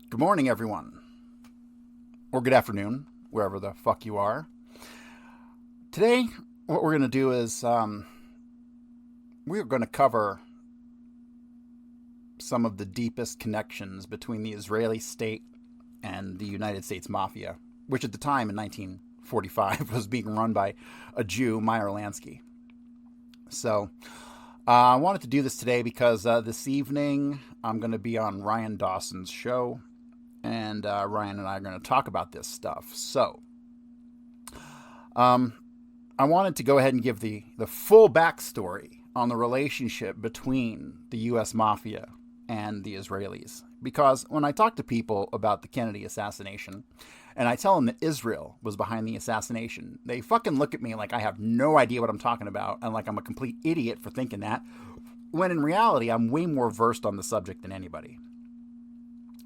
Good morning, everyone. Or good afternoon, wherever the fuck you are. Today, what we're going to do is we're going to cover some of the deepest connections between the Israeli state and the United States Mafia, which at the time in 1945 was being run by a Jew, Meyer Lansky. So, I wanted to do this today because this evening I'm going to be on Ryan Dawson's show, and Ryan and I are going to talk about this stuff. So, I wanted to go ahead and give the full backstory on the relationship between the U.S. Mafia and the Israelis. Because when I talk to people about the Kennedy assassination, and I tell them that Israel was behind the assassination, they fucking look at me like I have no idea what I'm talking about and like I'm a complete idiot for thinking that, when in reality, I'm way more versed on the subject than anybody.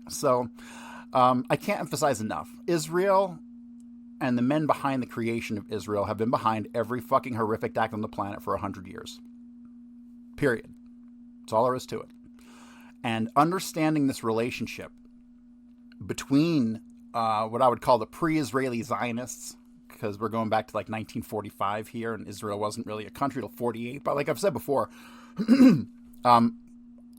So, I can't emphasize enough. Israel and the men behind the creation of Israel have been behind every fucking horrific act on the planet for 100 years. Period. That's all there is to it. And understanding this relationship between what I would call the pre-Israeli Zionists, because we're going back to like 1945 here, and Israel wasn't really a country till 48. But like I've said before, I'll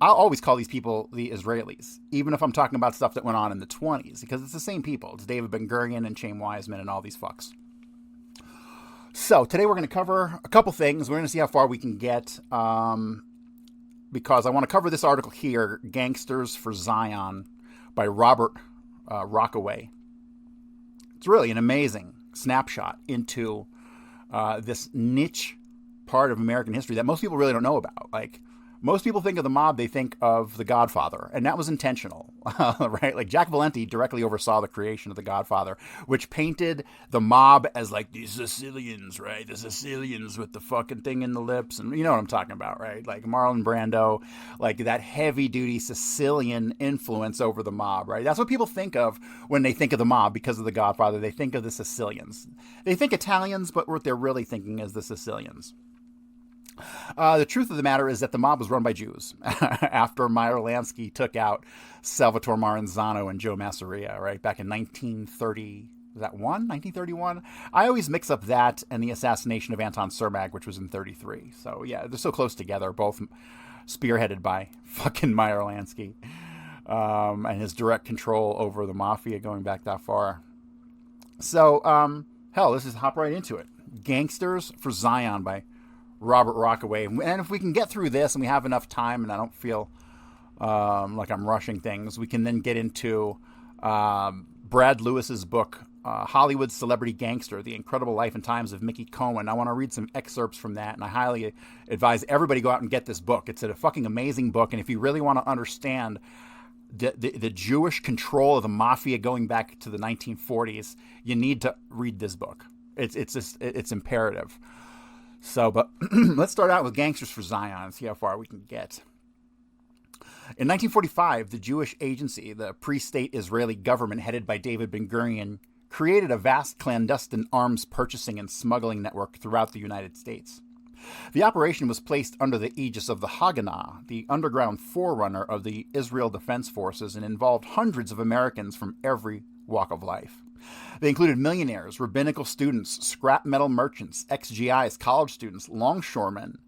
always call these people the Israelis, even if I'm talking about stuff that went on in the 20s, because it's the same people. It's David Ben-Gurion and Chaim Weizmann and all these fucks. So today we're going to cover a couple things. We're going to see how far we can get, because I want to cover this article here, Gangsters For Zion, by Robert Rockaway. It's really an amazing snapshot into this niche part of American history that most people really don't know about. Like, most people think of the mob, they think of The Godfather, and that was intentional, right? Like, Jack Valenti directly oversaw the creation of The Godfather, which painted the mob as like these Sicilians, right? The Sicilians with the fucking thing in the lips, and you know what I'm talking about, right? Like Marlon Brando, like that heavy-duty Sicilian influence over the mob, right? That's what people think of when they think of the mob because of The Godfather. They think of the Sicilians. They think Italians, but what they're really thinking is the Sicilians. The truth of the matter is that the mob was run by Jews after Meyer Lansky took out Salvatore Maranzano and Joe Masseria, right, back in 1930. Was that 1931? I always mix up that and the assassination of Anton Cermak, which was in 33. So, yeah, they're so close together, both spearheaded by fucking Meyer Lansky and his direct control over the mafia going back that far. So, hell, let's just hop right into it. Gangsters For Zion by Robert Rockaway. And if we can get through this and we have enough time and I don't feel like I'm rushing things, we can then get into Brad Lewis's book, Hollywood Celebrity Gangster, The Incredible Life and Times of Mickey Cohen. I want to read some excerpts from that, and I highly advise everybody go out and get this book. It's a fucking amazing book, and if you really want to understand the Jewish control of the mafia going back to the 1940s, you need to read this book. It's imperative. So, but let's start out with Gangsters For Zion and see how far we can get. In 1945, the Jewish agency, the pre-state Israeli government headed by David Ben-Gurion, created a vast clandestine arms purchasing and smuggling network throughout the United States. The operation was placed under the aegis of the Haganah, the underground forerunner of the Israel Defense Forces, and involved hundreds of Americans from every walk of life. They included millionaires, rabbinical students, scrap metal merchants, ex-GIs, college students, longshoremen,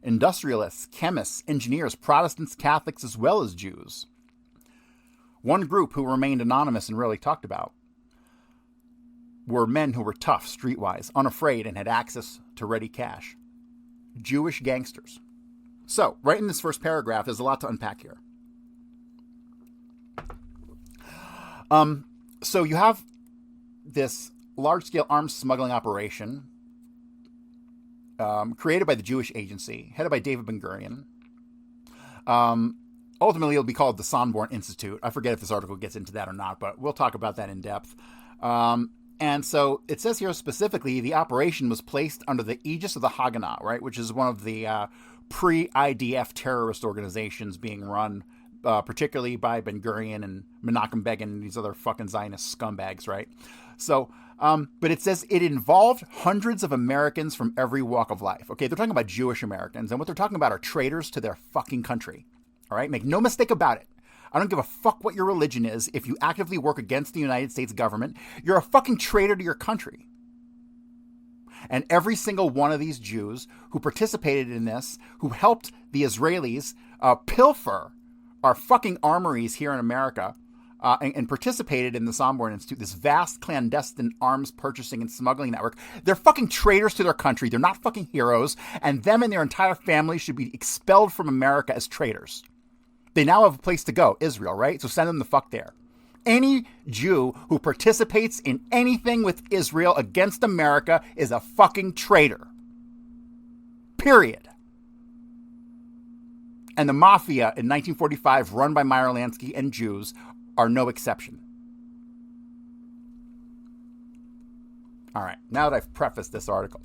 industrialists, chemists, engineers, Protestants, Catholics, as well as Jews. One group who remained anonymous and rarely talked about were men who were tough, streetwise, unafraid, and had access to ready cash. Jewish gangsters. So, right in this first paragraph, there's a lot to unpack here. So you have this large-scale arms smuggling operation created by the Jewish agency, headed by David Ben-Gurion. Ultimately, it'll be called the Sanborn Institute. I forget if this article gets into that or not, but we'll talk about that in depth. And so it says here specifically, the operation was placed under the aegis of the Haganah, right, which is one of the pre-IDF terrorist organizations being run particularly by Ben-Gurion and Menachem Begin and these other fucking Zionist scumbags, right? So, but it says it involved hundreds of Americans from every walk of life. Okay, they're talking about Jewish Americans, and what they're talking about are traitors to their fucking country. All right, make no mistake about it. I don't give a fuck what your religion is. If you actively work against the United States government, you're a fucking traitor to your country. And every single one of these Jews who participated in this, who helped the Israelis pilfer our fucking armories here in America, and participated in the Sonborn Institute, this vast clandestine arms purchasing and smuggling network, they're fucking traitors to their country. They're not fucking heroes, and them and their entire family should be expelled from America as traitors. They now have a place to go, Israel, right? So send them the fuck there. Any Jew who participates in anything with Israel against America is a fucking traitor. Period. And the mafia in 1945, run by Meyer Lansky and Jews, are no exception. All right, now that I've prefaced this article.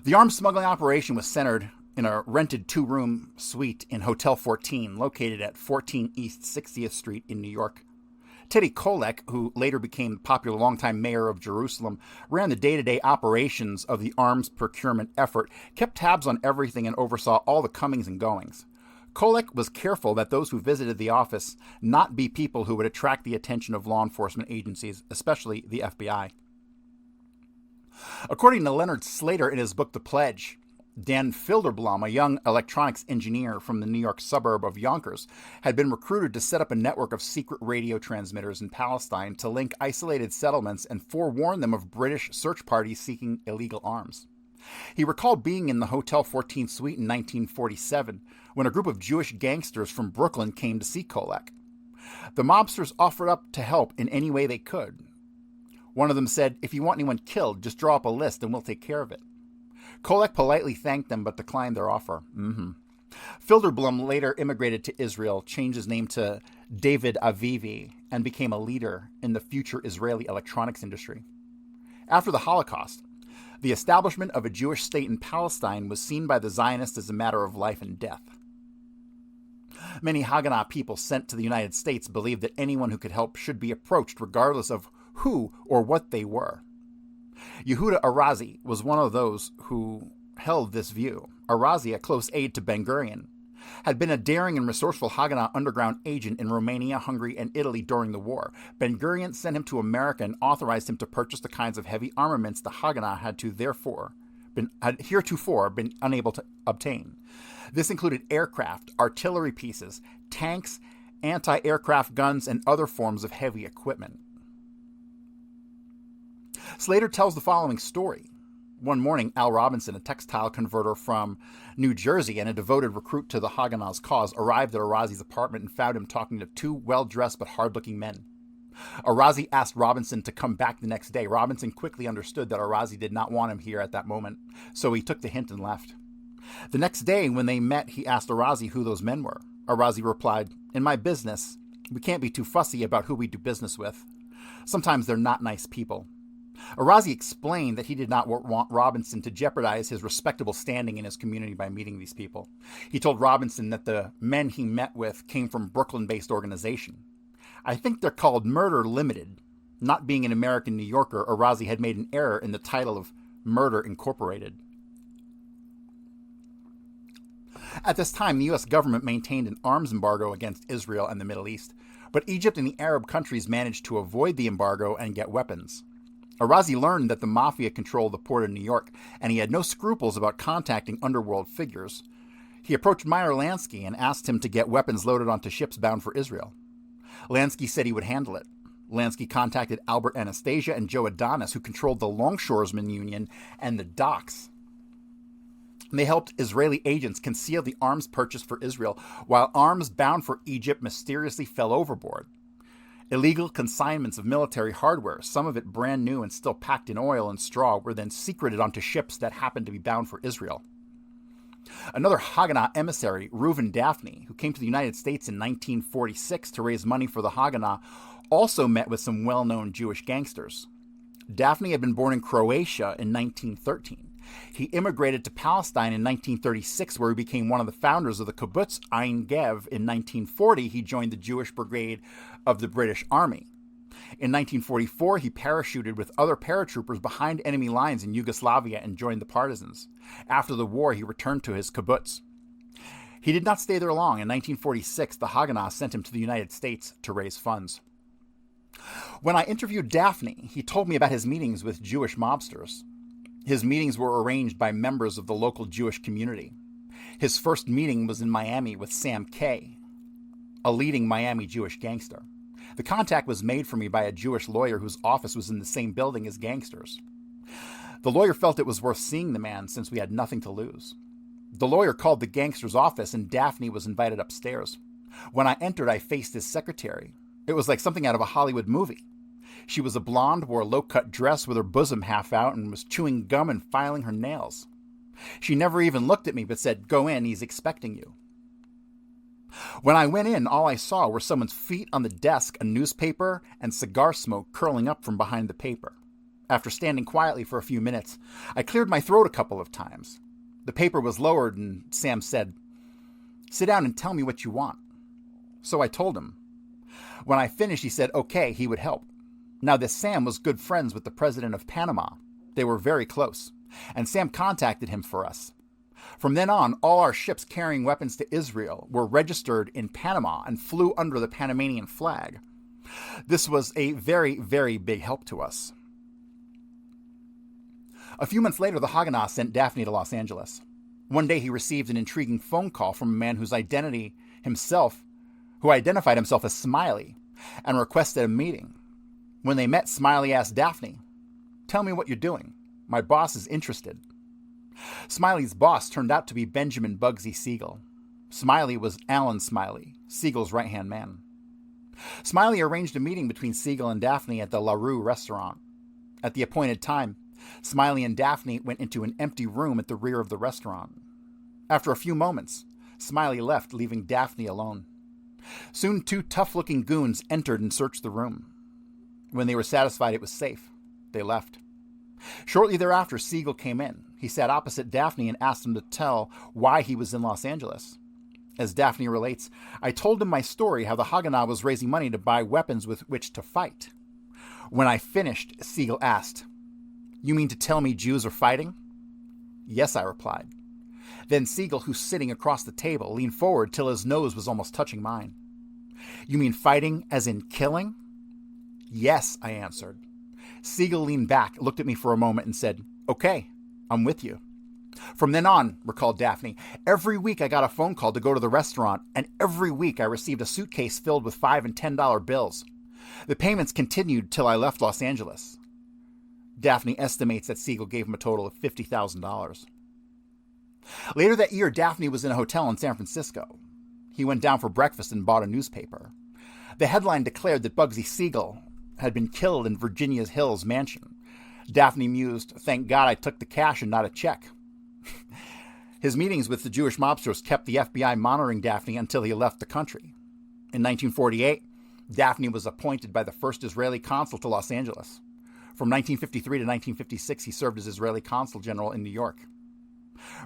The arms smuggling operation was centered in a rented 2-room suite in Hotel 14, located at 14 East 60th Street in New York. Teddy Kollek, who later became the popular longtime mayor of Jerusalem, ran the day-to-day operations of the arms procurement effort, kept tabs on everything, and oversaw all the comings and goings. Kollek was careful that those who visited the office not be people who would attract the attention of law enforcement agencies, especially the FBI. According to Leonard Slater in his book The Pledge, Dan Filderblom, a young electronics engineer from the New York suburb of Yonkers, had been recruited to set up a network of secret radio transmitters in Palestine to link isolated settlements and forewarn them of British search parties seeking illegal arms. He recalled being in the Hotel 14 suite in 1947 when a group of Jewish gangsters from Brooklyn came to see Kollek. The mobsters offered up to help in any way they could. One of them said, "If you want anyone killed, just draw up a list and we'll take care of it." Kollek politely thanked them but declined their offer. Filderblom later immigrated to Israel, changed his name to David Avivi, and became a leader in the future Israeli electronics industry. After the Holocaust, the establishment of a Jewish state in Palestine was seen by the Zionists as a matter of life and death. Many Haganah people sent to the United States believed that anyone who could help should be approached regardless of who or what they were. Yehuda Arazi was one of those who held this view. Arazi, a close aide to Ben-Gurion, had been a daring and resourceful Haganah underground agent in Romania, Hungary, and Italy during the war. Ben-Gurion sent him to America and authorized him to purchase the kinds of heavy armaments the Haganah had heretofore been unable to obtain. This included aircraft, artillery pieces, tanks, anti-aircraft guns, and other forms of heavy equipment. Slater tells the following story. One morning, Al Robinson, a textile converter from New Jersey and a devoted recruit to the Haganah's cause, arrived at Arazi's apartment and found him talking to 2 well-dressed but hard-looking men. Arazi asked Robinson to come back the next day. Robinson quickly understood that Arazi did not want him here at that moment, so he took the hint and left. The next day, when they met, he asked Arazi who those men were. Arazi replied, "In my business, we can't be too fussy about who we do business with. Sometimes they're not nice people." Arazi explained that he did not want Robinson to jeopardize his respectable standing in his community by meeting these people. He told Robinson that the men he met with came from a Brooklyn-based organization. "I think they're called Murder Limited." Not being an American New Yorker, Arazi had made an error in the title of Murder Incorporated. At this time, the U.S. government maintained an arms embargo against Israel and the Middle East, but Egypt and the Arab countries managed to avoid the embargo and get weapons. Arazi learned that the mafia controlled the port of New York, and he had no scruples about contacting underworld figures. He approached Meyer Lansky and asked him to get weapons loaded onto ships bound for Israel. Lansky said he would handle it. Lansky contacted Albert Anastasia and Joe Adonis, who controlled the Longshoresmen Union and the docks. They helped Israeli agents conceal the arms purchased for Israel, while arms bound for Egypt mysteriously fell overboard. Illegal consignments of military hardware, some of it brand new and still packed in oil and straw, were then secreted onto ships that happened to be bound for Israel. Another Haganah emissary, Reuven Daphne, who came to the United States in 1946 to raise money for the Haganah, also met with some well-known Jewish gangsters. Daphne had been born in Croatia in 1913. He immigrated to Palestine in 1936, where he became one of the founders of the kibbutz Ein Gev. In 1940, he joined the Jewish Brigade of the British Army. In 1944, he parachuted with other paratroopers behind enemy lines in Yugoslavia and joined the partisans. After the war, he returned to his kibbutz. He did not stay there long. In 1946, the Haganah sent him to the United States to raise funds. When I interviewed Daphne, he told me about his meetings with Jewish mobsters. His meetings were arranged by members of the local Jewish community. His first meeting was in Miami with Sam Kay, a leading Miami Jewish gangster. The contact was made for me by a Jewish lawyer whose office was in the same building as gangsters. The lawyer felt it was worth seeing the man since we had nothing to lose. The lawyer called the gangster's office and Daphne was invited upstairs. When I entered, I faced his secretary. It was like something out of a Hollywood movie. She was a blonde, wore a low-cut dress with her bosom half out, and was chewing gum and filing her nails. She never even looked at me but said, "Go in, he's expecting you." When I went in, all I saw were someone's feet on the desk, a newspaper, and cigar smoke curling up from behind the paper. After standing quietly for a few minutes, I cleared my throat a couple of times. The paper was lowered and Sam said, "Sit down and tell me what you want." So I told him. When I finished, he said, okay, he would help. Now this Sam was good friends with the president of Panama. They were very close, and Sam contacted him for us. From then on, all our ships carrying weapons to Israel were registered in Panama and flew under the Panamanian flag. This was a very, very big help to us. A few months later, the Haganah sent Daphne to Los Angeles. One day he received an intriguing phone call from a man who identified himself as Smiley and requested a meeting. When they met, Smiley asked Daphne, "Tell me what you're doing. My boss is interested." Smiley's boss turned out to be Benjamin Bugsy Siegel. Smiley was Alan Smiley, Siegel's right-hand man. Smiley arranged a meeting between Siegel and Daphne at the La Rue restaurant. At the appointed time, Smiley and Daphne went into an empty room at the rear of the restaurant. After a few moments, Smiley left, leaving Daphne alone. Soon 2 tough-looking goons entered and searched the room. When they were satisfied it was safe, they left. Shortly thereafter, Siegel came in. He sat opposite Daphne and asked him to tell why he was in Los Angeles. As Daphne relates, "I told him my story, how the Haganah was raising money to buy weapons with which to fight. When I finished, Siegel asked, 'You mean to tell me Jews are fighting?' 'Yes,' I replied. Then Siegel, who's sitting across the table, leaned forward till his nose was almost touching mine. 'You mean fighting as in killing?' 'Yes,' I answered. Siegel leaned back, looked at me for a moment, and said, 'Okay, I'm with you.' From then on," recalled Daphne, "every week I got a phone call to go to the restaurant, and every week I received a suitcase filled with $5 and $10 bills. The payments continued till I left Los Angeles." Daphne estimates that Siegel gave him a total of $50,000. Later that year, Daphne was in a hotel in San Francisco. He went down for breakfast and bought a newspaper. The headline declared that Bugsy Siegel had been killed in Virginia's Hills mansion. Daphne mused, "Thank God I took the cash and not a check." His meetings with the Jewish mobsters kept the FBI monitoring Daphne until he left the country. In 1948, Daphne was appointed by the first Israeli consul to Los Angeles. From 1953 to 1956, he served as Israeli consul general in New York.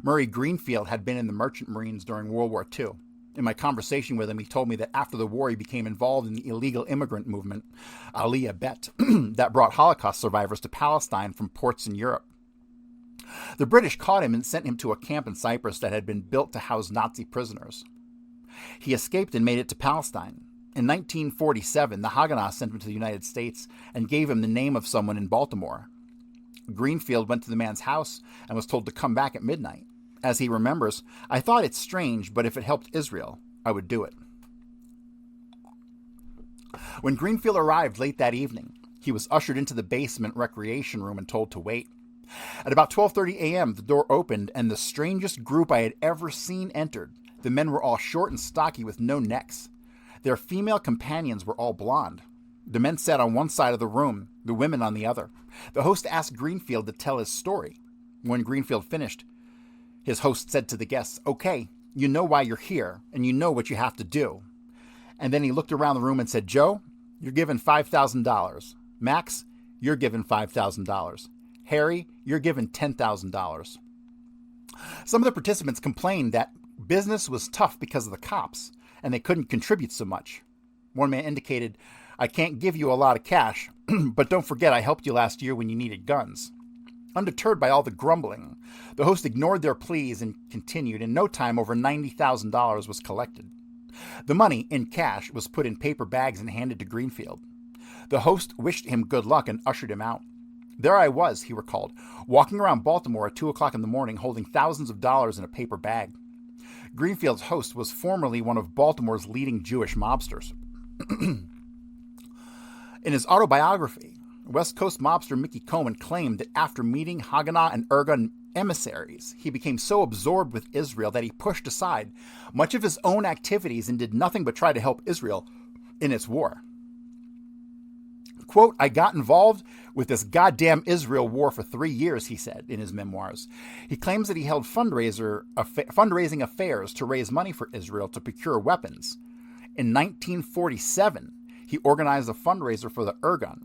Murray Greenfield had been in the Merchant Marines during World War II. In my conversation with him, he told me that after the war, he became involved in the illegal immigrant movement, Aliyah Bet, that brought Holocaust survivors to Palestine from ports in Europe. The British caught him and sent him to a camp in Cyprus that had been built to house Nazi prisoners. He escaped and made it to Palestine. In 1947, the Haganah sent him to the United States and gave him the name of someone in Baltimore. Greenfield went to the man's house and was told to come back at midnight. As he remembers, "I thought it strange, but if it helped Israel, I would do it." When Greenfield arrived late that evening, he was ushered into the basement recreation room and told to wait. At about 12:30 a.m., the door opened and the strangest group I had ever seen entered. The men were all short and stocky with no necks. Their female companions were all blonde. The men sat on one side of the room, the women on the other. The host asked Greenfield to tell his story. When Greenfield finished, his host said to the guests, "Okay, you know why you're here, and you know what you have to do." And then he looked around the room and said, "Joe, you're given $5,000. Max, you're given $5,000. Harry, you're given $10,000. Some of the participants complained that business was tough because of the cops, and they couldn't contribute so much. One man indicated, "I can't give you a lot of cash, but don't forget I helped you last year when you needed guns." Undeterred by all the grumbling, the host ignored their pleas and continued. In no time, over $90,000 was collected. The money, in cash, was put in paper bags and handed to Greenfield. The host wished him good luck and ushered him out. There I was, he recalled, walking around Baltimore at 2 o'clock in the morning holding thousands of dollars in a paper bag. Greenfield's host was formerly one of Baltimore's leading Jewish mobsters. In his autobiography, West Coast mobster Mickey Cohen claimed that after meeting Haganah and Irgun emissaries, he became so absorbed with Israel that he pushed aside much of his own activities and did nothing but try to help Israel in its war. Quote, I got involved with this goddamn Israel war for 3 years, he said in his memoirs. He claims that he held fundraising affairs to raise money for Israel to procure weapons. In 1947, he organized a fundraiser for the Irgun.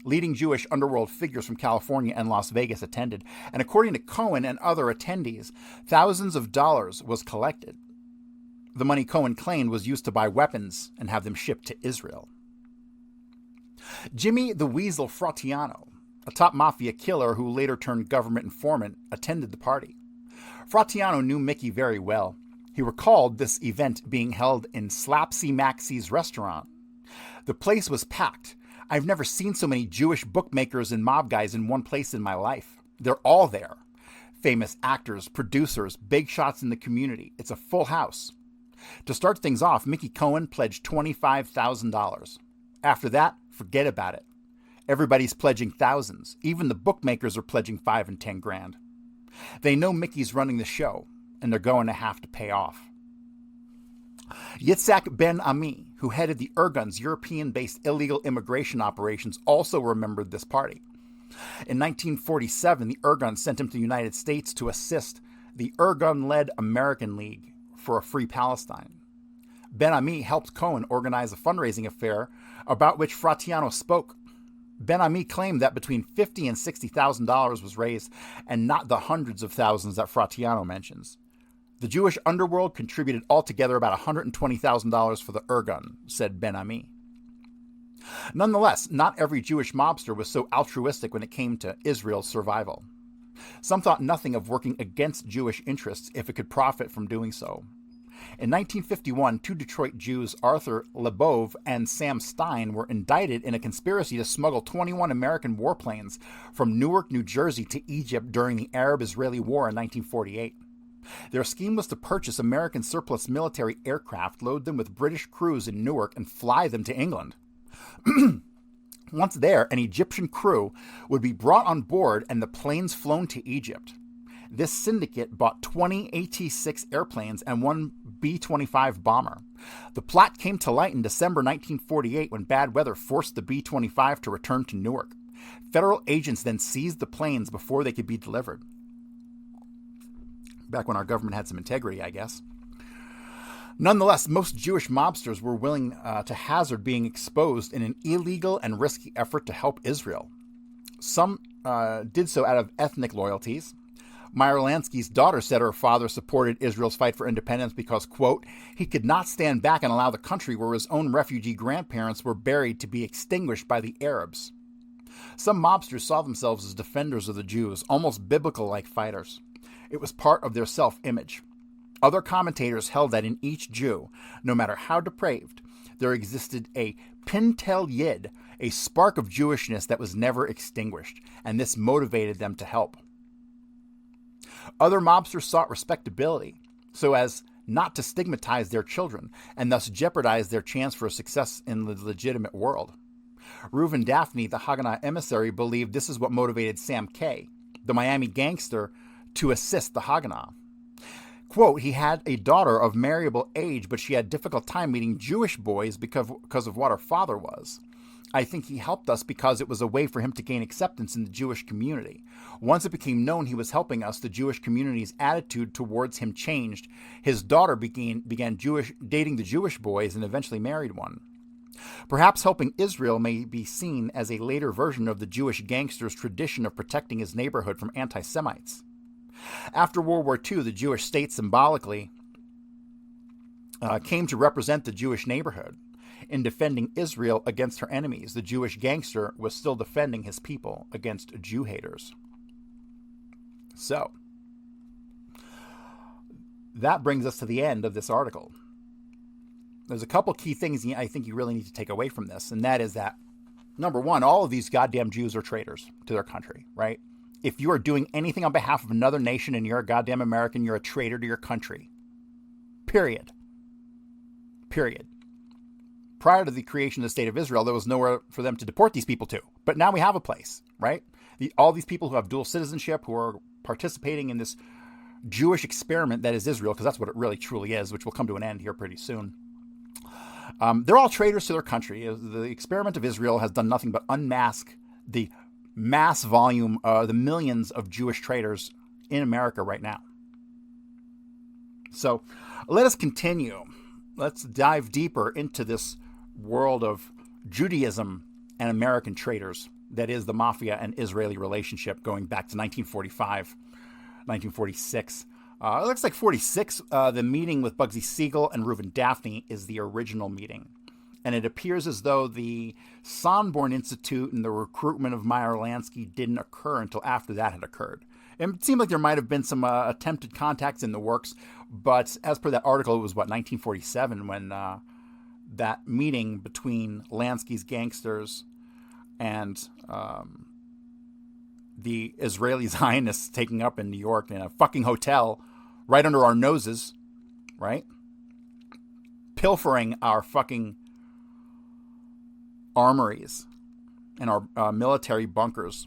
Leading Jewish underworld figures from California and Las Vegas attended, and according to Cohen and other attendees, thousands of dollars was collected. The money Cohen claimed was used to buy weapons and have them shipped to Israel. Jimmy the Weasel Fratiano, a top mafia killer who later turned government informant, attended the party. Fratiano knew Mickey very well. He recalled this event being held in Slapsy Maxie's restaurant. The place was packed. I've never seen so many Jewish bookmakers and mob guys in one place in my life. They're all there. Famous actors, producers, big shots in the community. It's a full house. To start things off, Mickey Cohen pledged $25,000. After that, forget about it. Everybody's pledging thousands. Even the bookmakers are pledging $5,000 and $10,000. They know Mickey's running the show, and they're going to have to pay off. Yitzhak Ben Ami, who headed the Irgun's European-based illegal immigration operations, also remembered this party. In 1947, the Irgun sent him to the United States to assist the Irgun-led American League for a Free Palestine. Ben Ami helped Cohen organize a fundraising affair about which Fratiano spoke. Ben Ami claimed that between $50,000 and $60,000 was raised, and not the hundreds of thousands that Fratiano mentions. The Jewish underworld contributed altogether about $120,000 for the Irgun, said Ben Ami. Nonetheless, not every Jewish mobster was so altruistic when it came to Israel's survival. Some thought nothing of working against Jewish interests if it could profit from doing so. In 1951, 2 Detroit Jews, Arthur Lebov and Sam Stein, were indicted in a conspiracy to smuggle 21 American warplanes from Newark, New Jersey to Egypt during the Arab-Israeli War in 1948. Their scheme was to purchase American surplus military aircraft, load them with British crews in Newark, and fly them to England. Once there, an Egyptian crew would be brought on board and the planes flown to Egypt. This syndicate bought 20 AT-6 airplanes and 1 B-25 bomber. The plot came to light in December 1948 when bad weather forced the B-25 to return to Newark. Federal agents then seized the planes before they could be delivered. Back when our government had some integrity, I guess. Nonetheless, most Jewish mobsters were willing to hazard being exposed in an illegal and risky effort to help Israel. Some did so out of ethnic loyalties. Meyer Lansky's daughter said her father supported Israel's fight for independence because, quote, he could not stand back and allow the country where his own refugee grandparents were buried to be extinguished by the Arabs. Some mobsters saw themselves as defenders of the Jews, almost biblical-like fighters. It was part of their self-image. Other commentators held that in each Jew, no matter how depraved, there existed a pintel yid, a spark of Jewishness that was never extinguished, and this motivated them to help. Other mobsters sought respectability, so as not to stigmatize their children, and thus jeopardize their chance for success in the legitimate world. Reuven Daphne, the Haganah emissary, believed this is what motivated Sam K., the Miami gangster, to assist the Haganah. Quote, he had a daughter of marriable age, but she had a difficult time meeting Jewish boys because of what her father was. I think he helped us because it was a way for him to gain acceptance in the Jewish community. Once it became known he was helping us, the Jewish community's attitude towards him changed. His daughter began dating the Jewish boys and eventually married one. Perhaps helping Israel may be seen as a later version of the Jewish gangster's tradition of protecting his neighborhood from anti-Semites. After World War II, the Jewish state symbolically came to represent the Jewish neighborhood. In defending Israel against her enemies, the Jewish gangster was still defending his people against Jew haters. So, that brings us to the end of this article. There's a couple key things I think you really need to take away from this, and that is that, number one, all of these goddamn Jews are traitors to their country, right? If you are doing anything on behalf of another nation and you're a goddamn American, you're a traitor to your country. Period. Period. Prior to the creation of the state of Israel, there was nowhere for them to deport these people to. But now we have a place, right? All these people who have dual citizenship, who are participating in this Jewish experiment that is Israel, because that's what it really truly is, which will come to an end here pretty soon. They're all traitors to their country. The experiment of Israel has done nothing but unmask the mass volume, the millions of Jewish traitors in America right now. So let us continue. Let's dive deeper into this world of Judaism and American traitors that is the mafia and Israeli relationship going back to 1945, 1946. It looks like 46, the meeting with Bugsy Siegel and Reuben Daphne is the original meeting. And it appears as though the Sonborn Institute and the recruitment of Meyer Lansky didn't occur until after that had occurred. It seemed like there might have been some attempted contacts in the works, but as per that article, it was, 1947 when that meeting between Lansky's gangsters and the Israeli Zionists taking up in New York in a fucking hotel right under our noses, right? Pilfering our fucking armories and our military bunkers.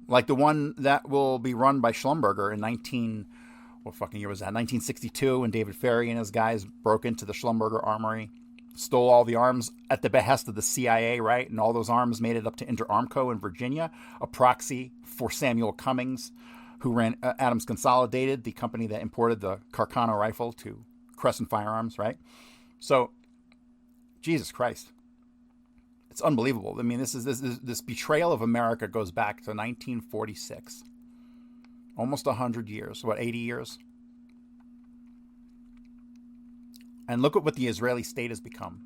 Like the one that will be run by Schlumberger in 1962, when David Ferry and his guys broke into the Schlumberger armory, stole all the arms at the behest of the CIA, right? And all those arms made it up to Inter-Armco in Virginia, a proxy for Samuel Cummings, who ran Adams Consolidated, the company that imported the Carcano rifle to Crescent Firearms, right? So, Jesus Christ. It's unbelievable. I mean, this betrayal of America goes back to 1946. Almost 100 years. 80 years? And look at what the Israeli state has become.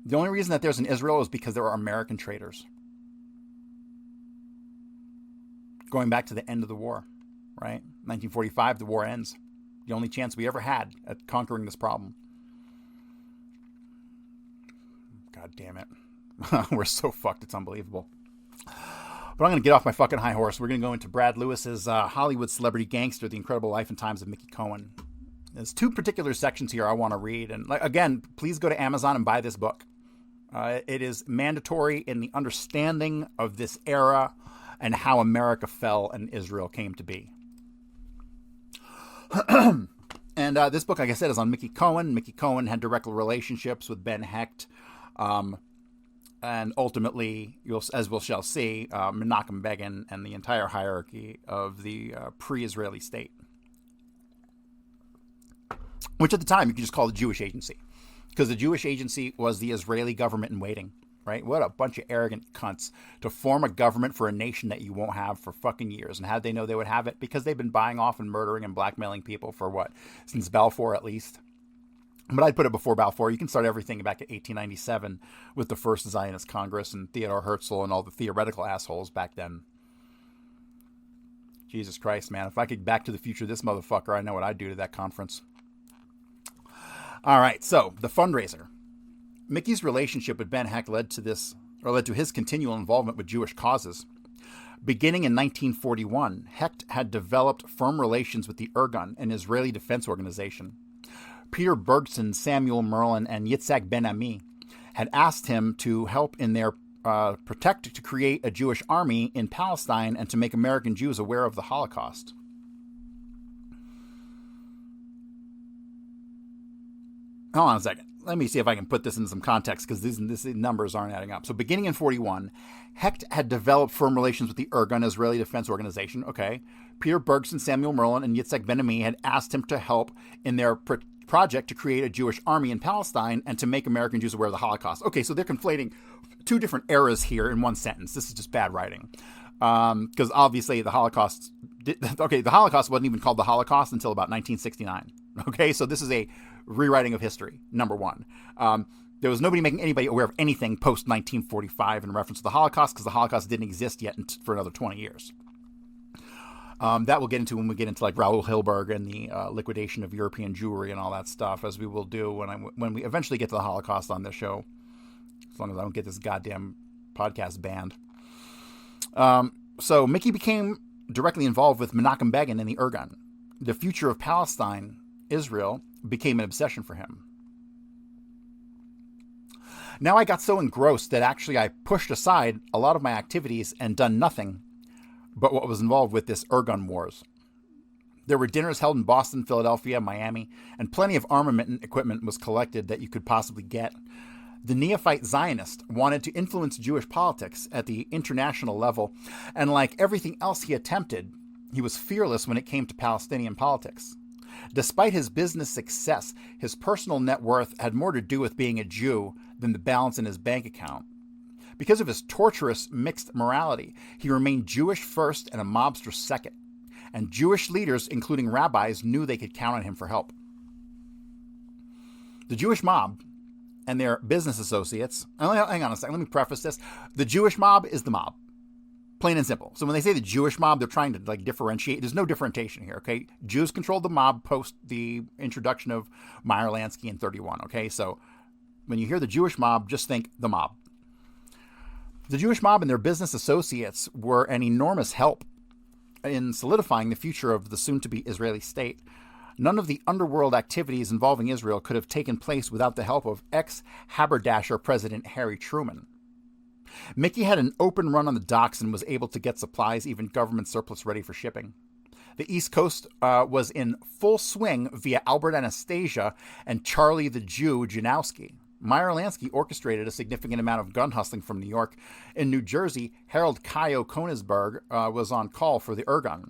The only reason that there's an Israel is because there are American traitors. Going back to the end of the war, right? 1945, the war ends. The only chance we ever had at conquering this problem. God damn it. We're so fucked, it's unbelievable. But I'm going to get off my fucking high horse. We're going to go into Brad Lewis's Hollywood Celebrity Gangster, The Incredible Life and Times of Mickey Cohen. There's two particular sections here I want to read. And again, please go to Amazon and buy this book. It is mandatory in the understanding of this era and how America fell and Israel came to be. And this book, like I said, is on Mickey Cohen. Mickey Cohen had direct relationships with Ben Hecht. And ultimately, as we shall see, Menachem Begin and the entire hierarchy of the pre-Israeli state. Which at the time you could just call the Jewish Agency. Because the Jewish Agency was the Israeli government in waiting, right? What a bunch of arrogant cunts to form a government for a nation that you won't have for fucking years. And how'd they know they would have it? Because they've been buying off and murdering and blackmailing people for what? Since Balfour at least. But I'd put it before Balfour. You can start everything back at 1897 with the first Zionist Congress and Theodore Herzl and all the theoretical assholes back then. Jesus Christ, man. If I could Back to the Future this motherfucker, I know what I'd do to that conference. All right, so the fundraiser. Mickey's relationship with Ben Hecht led to his continual involvement with Jewish causes. Beginning in 1941, Hecht had developed firm relations with the Irgun, an Israeli defense organization. Peter Bergson, Samuel Merlin, and Yitzhak Ben-Ami had asked him to help in their to create a Jewish army in Palestine and to make American Jews aware of the Holocaust. Hold on a second. Let me see if I can put this in some context, because these numbers aren't adding up. So beginning in 41, Hecht had developed firm relations with the Irgun, Israeli Defense Organization. Okay. Peter Bergson, Samuel Merlin, and Yitzhak Ben-Ami had asked him to help in their project to create a Jewish army in Palestine and to make American Jews aware of the Holocaust. Okay, so they're conflating two different eras here in one sentence. This is just bad writing. Because obviously the Holocaust wasn't even called the Holocaust until about 1969. Okay, so this is a rewriting of history, number one. There was nobody making anybody aware of anything post 1945 in reference to the Holocaust, because the Holocaust didn't exist yet for another 20 years. That we'll get into when we get into like Raoul Hilberg and the liquidation of European Jewry and all that stuff, as we will do when we eventually get to the Holocaust on this show, as long as I don't get this goddamn podcast banned. So Mickey became directly involved with Menachem Begin and the Irgun. The future of Palestine, Israel, became an obsession for him. Now I got so engrossed that actually I pushed aside a lot of my activities and done nothing but what was involved with this Irgun Wars. There were dinners held in Boston, Philadelphia, Miami, and plenty of armament and equipment was collected that you could possibly get. The neophyte Zionist wanted to influence Jewish politics at the international level, and like everything else he attempted, he was fearless when it came to Palestinian politics. Despite his business success, his personal net worth had more to do with being a Jew than the balance in his bank account. Because of his torturous mixed morality, he remained Jewish first and a mobster second. And Jewish leaders, including rabbis, knew they could count on him for help. The Jewish mob and their business associates, hang on a second, let me preface this. The Jewish mob is the mob. Plain and simple. So when they say the Jewish mob, they're trying to like differentiate. There's no differentiation here, okay? Jews controlled the mob post the introduction of Meyer Lansky in 31, okay? So when you hear the Jewish mob, just think the mob. The Jewish mob and their business associates were an enormous help in solidifying the future of the soon-to-be Israeli state. None of the underworld activities involving Israel could have taken place without the help of ex-haberdasher President Harry Truman. Mickey had an open run on the docks and was able to get supplies, even government surplus, ready for shipping. The East Coast was in full swing via Albert Anastasia and Charlie the Jew Janowski. Meyer Lansky orchestrated a significant amount of gun hustling from New York. In New Jersey, Harold Caio Koenigsberg was on call for the Irgun.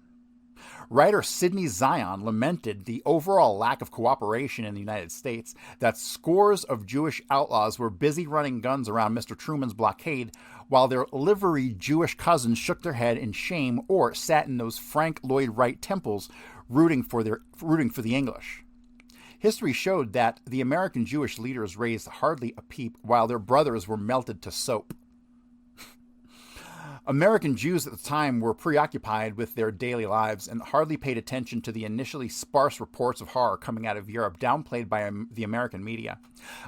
Writer Sidney Zion lamented the overall lack of cooperation in the United States, that scores of Jewish outlaws were busy running guns around Mr. Truman's blockade, while their liveried Jewish cousins shook their head in shame or sat in those Frank Lloyd Wright temples rooting for the English. History showed that the American Jewish leaders raised hardly a peep, while their brothers were melted to soap. American Jews at the time were preoccupied with their daily lives and hardly paid attention to the initially sparse reports of horror coming out of Europe, downplayed by the American media.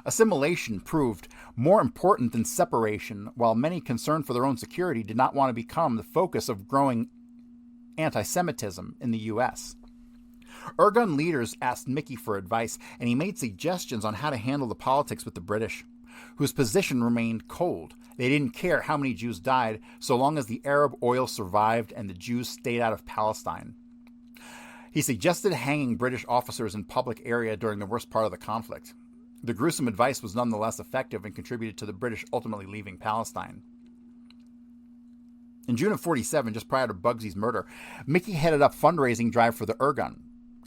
Assimilation proved more important than separation, while many concerned for their own security did not want to become the focus of growing anti-Semitism in the U.S. Irgun leaders asked Mickey for advice, and he made suggestions on how to handle the politics with the British, whose position remained cold. They didn't care how many Jews died, so long as the Arab oil survived and the Jews stayed out of Palestine. He suggested hanging British officers in public area during the worst part of the conflict. The gruesome advice was nonetheless effective and contributed to the British ultimately leaving Palestine. In June of 47, just prior to Bugsy's murder, Mickey headed up fundraising drive for the Irgun.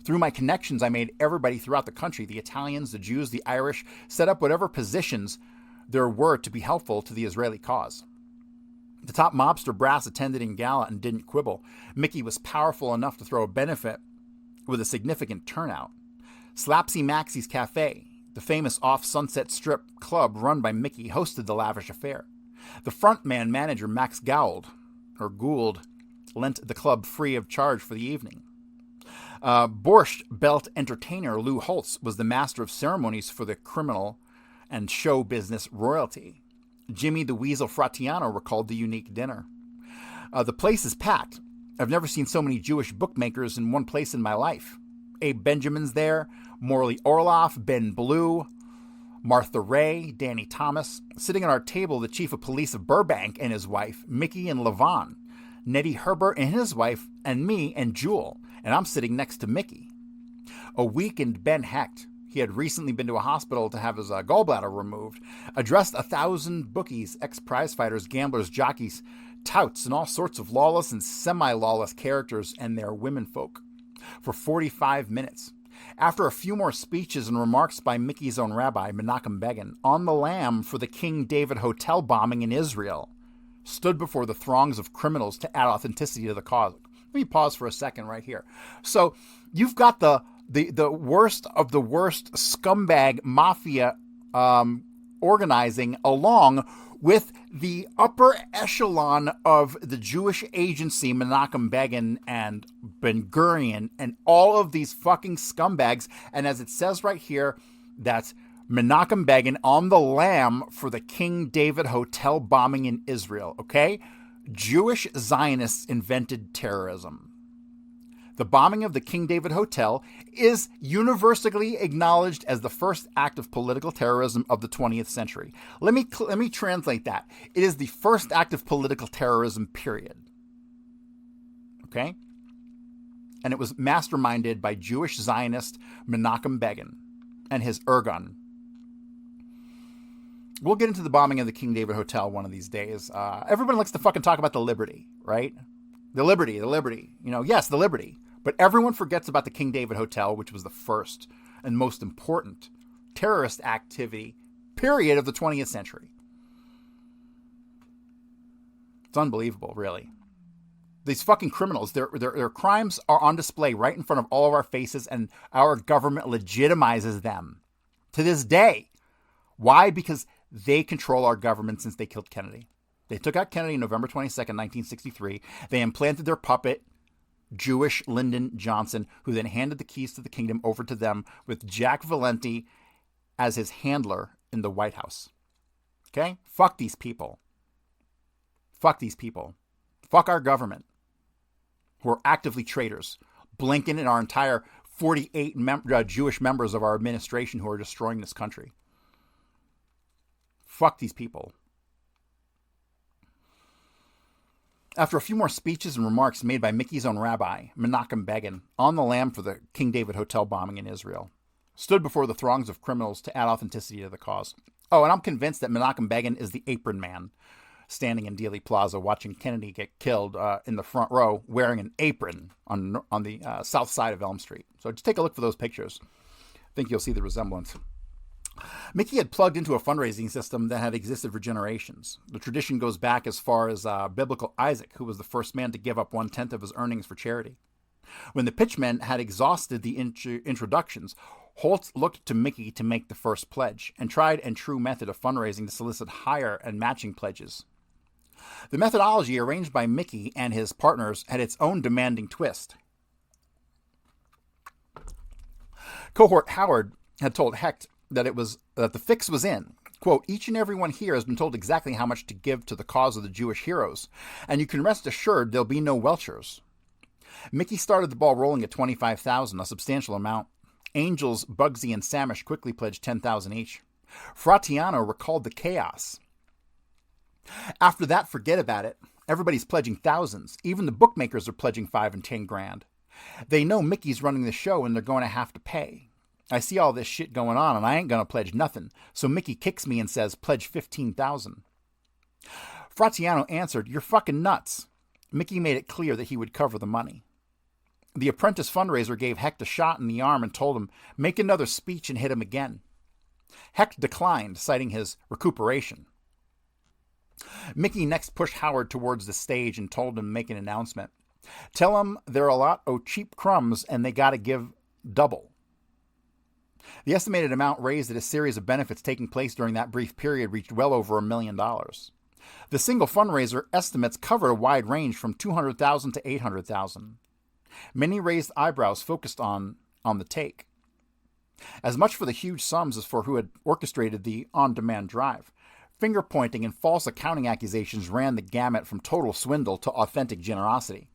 Through my connections, I made everybody throughout the country, the Italians, the Jews, the Irish, set up whatever positions there were to be helpful to the Israeli cause. The top mobster brass attended in gala and didn't quibble. Mickey was powerful enough to throw a benefit with a significant turnout. Slapsy Maxie's Cafe, the famous off-Sunset Strip club run by Mickey, hosted the lavish affair. The frontman manager Max Gould lent the club free of charge for the evening. Borscht Belt entertainer Lou Holtz was the master of ceremonies for the criminal and show business royalty. Jimmy the Weasel Fratiano recalled the unique dinner. The place is packed. I've never seen so many Jewish bookmakers in one place in my life. Abe Benjamin's there, Morley Orloff, Ben Blue, Martha Ray, Danny Thomas. Sitting at our table, the chief of police of Burbank and his wife, Mickey and Levon, Nettie Herbert and his wife, and me and Jewel, and I'm sitting next to Mickey. A weakened Ben Hecht, he had recently been to a hospital to have his gallbladder removed, addressed 1,000 bookies, ex-prize fighters, gamblers, jockeys, touts, and all sorts of lawless and semi-lawless characters and their womenfolk for 45 minutes. After a few more speeches and remarks by Mickey's own rabbi, Menachem Begin, on the lam for the King David Hotel bombing in Israel, stood before the throngs of criminals to add authenticity to the cause. Let me pause for a second right here. So you've got the worst of the worst scumbag mafia organizing along with the upper echelon of the Jewish agency, Menachem Begin and Ben-Gurion, and all of these fucking scumbags. And as it says right here, that's Menachem Begin on the lam for the King David Hotel bombing in Israel, okay? Jewish Zionists invented terrorism. The bombing of the King David Hotel is universally acknowledged as the first act of political terrorism of the 20th century. Let me translate that. It is the first act of political terrorism, period. Okay? And it was masterminded by Jewish Zionist Menachem Begin and his Irgun. We'll get into the bombing of the King David Hotel one of these days. Everyone likes to fucking talk about the Liberty, right? The Liberty. Yes, the Liberty. But everyone forgets about the King David Hotel, which was the first and most important terrorist activity, period, of the 20th century. It's unbelievable, really. These fucking criminals, their crimes are on display right in front of all of our faces, and our government legitimizes them to this day. Why? Because they control our government since they killed Kennedy. They took out Kennedy November 22nd, 1963. They implanted their puppet, Jewish Lyndon Johnson, who then handed the keys to the kingdom over to them with Jack Valenti as his handler in the White House. Okay? Fuck these people. Fuck these people. Fuck our government, who are actively traitors. Blinken and our entire 48 Jewish members of our administration who are destroying this country. Fuck these people. After a few more speeches and remarks made by Mickey's own rabbi, Menachem Begin, on the lam for the King David Hotel bombing in Israel, stood before the throngs of criminals to add authenticity to the cause. Oh, and I'm convinced that Menachem Begin is the apron man, standing in Dealey Plaza watching Kennedy get killed in the front row, wearing an apron on the south side of Elm Street. So just take a look for those pictures. I think you'll see the resemblance. Mickey had plugged into a fundraising system that had existed for generations. The tradition goes back as far as biblical Isaac, who was the first man to give up 1/10 of his earnings for charity. When the pitchmen had exhausted the introductions, Holtz looked to Mickey to make the first pledge, and tried and true method of fundraising to solicit higher and matching pledges. The methodology arranged by Mickey and his partners had its own demanding twist. Cohort Howard had told Hecht that the fix was in. Quote, each and every one here has been told exactly how much to give to the cause of the Jewish heroes, and you can rest assured there'll be no welchers. Mickey started the ball rolling at $25,000, a substantial amount. Angels, Bugsy, and Samish quickly pledged $10,000 each. Fratiano recalled the chaos. After that, forget about it. Everybody's pledging thousands. Even the bookmakers are pledging $5,000 and $10,000. They know Mickey's running the show and they're going to have to pay. I see all this shit going on and I ain't going to pledge nothing. So Mickey kicks me and says, pledge $15,000. Fratiano answered, you're fucking nuts. Mickey made it clear that he would cover the money. The apprentice fundraiser gave Hecht a shot in the arm and told him, make another speech and hit him again. Hecht declined, citing his recuperation. Mickey next pushed Howard towards the stage and told him to make an announcement. Tell him they're a lot of cheap crumbs and they got to give double. The estimated amount raised at a series of benefits taking place during that brief period reached well over $1 million. The single fundraiser estimates covered a wide range from $200,000 to $800,000. Many raised eyebrows focused on the take. As much for the huge sums as for who had orchestrated the on-demand drive. Finger-pointing and false accounting accusations ran the gamut from total swindle to authentic generosity.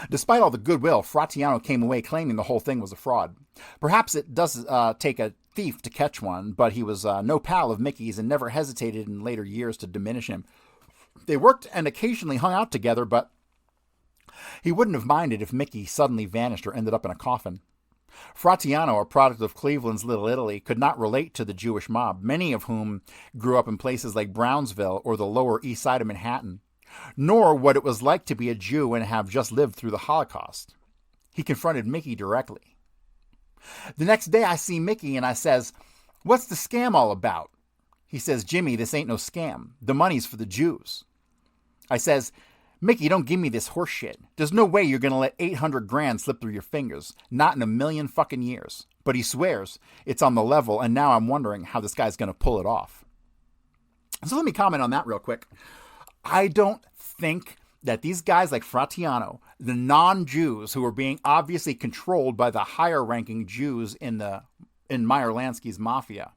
Despite all the goodwill, Fratiano came away claiming the whole thing was a fraud. Perhaps it does take a thief to catch one, but he was no pal of Mickey's and never hesitated in later years to diminish him. They worked and occasionally hung out together, but he wouldn't have minded if Mickey suddenly vanished or ended up in a coffin. Fratiano, a product of Cleveland's Little Italy, could not relate to the Jewish mob, many of whom grew up in places like Brownsville or the Lower East Side of Manhattan, nor what it was like to be a Jew and have just lived through the Holocaust. He confronted Mickey directly. The next day I see Mickey and I says, what's the scam all about? He says, Jimmy, this ain't no scam. The money's for the Jews. I says, Mickey, don't give me this horse shit. There's no way you're going to let $800,000 slip through your fingers. Not in a million fucking years. But he swears it's on the level, and now I'm wondering how this guy's going to pull it off. So let me comment on that real quick. I don't think that these guys like Fratiano, the non-Jews who are being obviously controlled by the higher-ranking Jews in Meyer Lansky's mafia,